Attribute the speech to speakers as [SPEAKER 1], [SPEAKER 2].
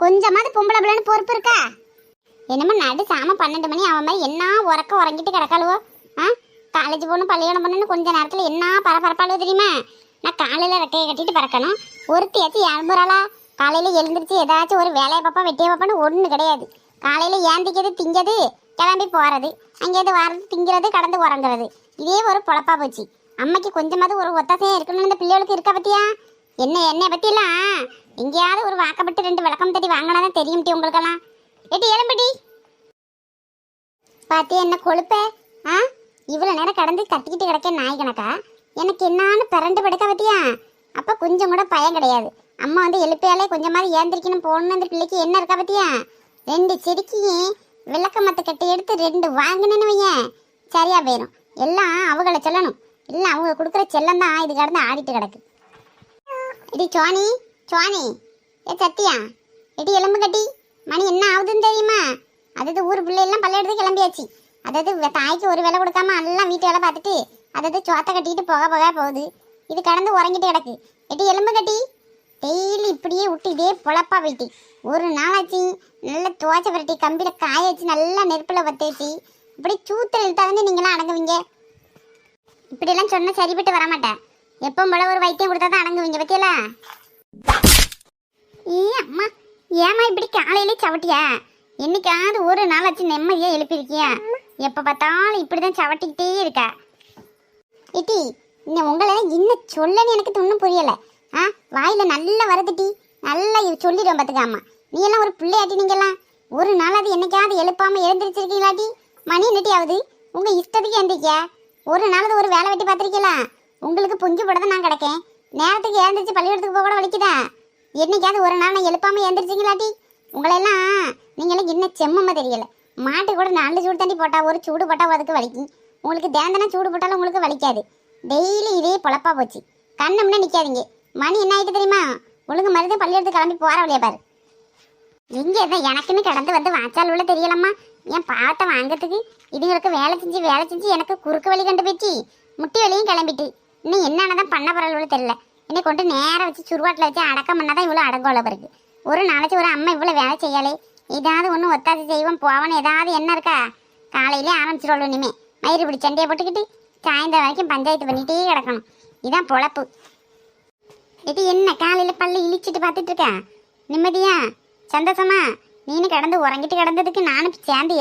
[SPEAKER 1] கொஞ்சமாவது பொம்பளை பிள்ளைன்னு பொறுப்பு இருக்கா? என்னமோ நடு சாம 12 மணி அவன் மாதிரி என்ன உறங்கிட்டு கிடக்காளுவோ. காலேஜ் போகணும் பள்ளியோடம் பண்ணணும் கொஞ்ச நேரத்தில் என்ன பரபரப்பாளுவோ தெரியுமா? நான் காலையில் ரெக்கையை கட்டிட்டு பறக்கணும். ஒருத்தியாச்சும் எழும்புறாளா? காலையில் எழுந்திரிச்சு ஏதாச்சும் ஒரு வேலையை பார்ப்பா வெட்டியை பார்ப்பான்னு ஒன்றும் கிடையாது. காலையில் ஏந்திக்கிறது திங்கிறது கிளம்பி போகிறது, அங்கேயிருந்து வர்றது திங்கிறது கடந்து உறங்குறது, இதே ஒரு பொழப்பா போச்சு. அம்மைக்கு கொஞ்சமாவது ஒரு ஒத்தாசையாக இருக்கணும்னு இந்த பிள்ளைகளுக்கு இருக்கா பத்தியா? என்னை பற்றியெல்லாம் எங்கேயாவது ஒரு வாக்கப்பட்டு 2 விளக்கம் தட்டி வாங்கினாதான் தெரியும் டி உங்களுக்கெல்லாம். ஏட்டி எலும்புடி பாத்தியா என்ன கொழுப்ப? இவ்வளோ நேரம் கடந்து கட்டிக்கிட்டு கிடக்க நாய் கணக்கா எனக்கு என்னான்னு பிறண்டு படுக்க பத்தியா? அப்போ கொஞ்சம் கூட பயம் கிடையாது. அம்மா வந்து எழுப்பையாலே கொஞ்சமாவது ஏந்திரிக்கணும் போகணுன்னு அந்த பிள்ளைக்கு என்ன இருக்கா பத்தியா? 2 செடிக்கையும் விளக்க மத்த கட்டி எடுத்து 2 வாங்கினேன்னு வையன் சரியா போயிடும். எல்லாம் அவங்கள சொல்லணும், இல்லை அவங்க கொடுக்குற செல்லம் தான் இது கடந்து ஆடிட்டு கிடக்கு. இடி சோனி ஏ சத்தியா இடி எலும்பு கட்டி மணி என்ன ஆகுதுன்னு தெரியுமா? அதாவது ஊர் பிள்ளையெல்லாம் பள்ளியிடத்துக்கு கிளம்பியாச்சு. அதாவது தாய்க்கு ஒரு வேலை கொடுக்காம எல்லாம் வீட்டு வேலை பார்த்துட்டு அதாவது சோத்தை கட்டிட்டு போக போகுது. இது கடந்து உறங்கிட்டு கிடக்கு. எட்டி எலும்பு கட்டி டெய்லி இப்படியே விட்டு இதே பொழப்பா போயிட்டு ஒரு நாளாச்சு நல்லா துவாச்ச பரட்டி கம்பியில் காய வச்சு நல்லா நெருப்பில் பற்ற வச்சு இப்படி சூத்திர இழுத்தாருந்து நீங்களாம் அடங்குவீங்க. இப்படியெல்லாம் சொன்னால் சரிப்பட்டு வரமாட்டேன். எப்போ போல ஒரு வைத்தியம் கொடுத்தா தான் அடங்குவீங்க பத்தியலா? அம்மா ஏமா இப்படி காலையிலே சவட்டியா? என்னைக்காவது ஒரு நாளாச்சு நிம்மதியாக எழுப்பியிருக்கியா? எப்போ பார்த்தாலும் இப்படிதான் சவட்டிக்கிட்டே இருக்கா. இட்டி உங்களை இன்னும் சொல்லன்னு எனக்கு ஒன்றும் புரியலை. வாயில நல்லா வருதுட்டி, நல்லா சொல்லிடுவேன் பார்த்துக்காமா. நீ எல்லாம் ஒரு பிள்ளையாட்டி. நீங்கெல்லாம் ஒரு நாளாவது என்னைக்காவது எழுப்பாமல் எழுந்திரிச்சிருக்கீங்களாட்டி? மணி என்னட்டி ஆகுது? உங்கள் இஷ்டத்துக்கு எழுந்திரிக்க ஒரு நாளாவது ஒரு வேலை வெட்டி பார்த்துருக்கீங்களா? உங்களுக்கு புஞ்சு போட தான் நான் கிடக்கேன். நேரத்துக்கு எழுந்திரிச்சு பள்ளிக்கூடத்துக்கு போக கூட வலிக்குதா? என்னைக்காவது ஒரு நாள் நான் எழுப்பாமல் எழுந்திரிச்சிங்களாட்டி? உங்களெல்லாம் நீங்களாம் இன்னும் செம்மமாக தெரியலை. மாட்டு கூட 4 சூடு தண்ணி போட்டால் ஒரு சூடு போட்டால் அதுக்கு வலிக்கும். உங்களுக்கு தேந்தனா சூடு போட்டாலும் உங்களுக்கு வலிக்காது. டெய்லி இதே பொழப்பா போச்சு. கண்ணு முன்னே நிற்காதீங்க. மணி என்ன ஆகிட்டு தெரியுமா? ஒழுங்கு மருந்து பள்ளியெடுத்து கிளம்பி போகிற வழியா பாரு. எங்கே தான் எனக்குன்னு கடந்து வந்து வாய்ச்சால் உள்ள தெரியலம்மா. என் பாட்டை வாங்கிறதுக்கு இதுங்களுக்கு வேலை செஞ்சு எனக்கு குறுக்கு வழி கண்டு போச்சு. முட்டி வழியும் கிளம்பிட்டு இன்னும் என்னென்னதான் பண்ண போகிற தெரியல. என்னை கொண்டு நேரம் வச்சு சுருவாட்டில் வச்சு அடக்கம் பண்ணாதான் இவ்வளோ அடங்கோல பிறகு. ஒரு நாளைக்கு ஒரு அம்மா இவ்வளோ வேலை செய்யாலே. ஏதாவது ஒன்று ஒத்தாசி செய்வோம் போவோன்னு ஏதாவது என்ன இருக்கா? காலையிலே ஆரம்பிச்சிடுவோம். இனிமே மயிறு இப்படி சண்டையை போட்டுக்கிட்டு சாயந்தரம் வரைக்கும் பஞ்சாயத்து பண்ணிகிட்டே கிடக்கணும். இதான் பொழப்பு. இது என்ன காலையில் பல்லு இழிச்சிட்டு பார்த்துட்டு இருக்கா? நிம்மதியா சந்தோஷமா? நீனு கிடந்து உறங்கிட்டு கிடந்ததுக்கு நானும் சேர்ந்து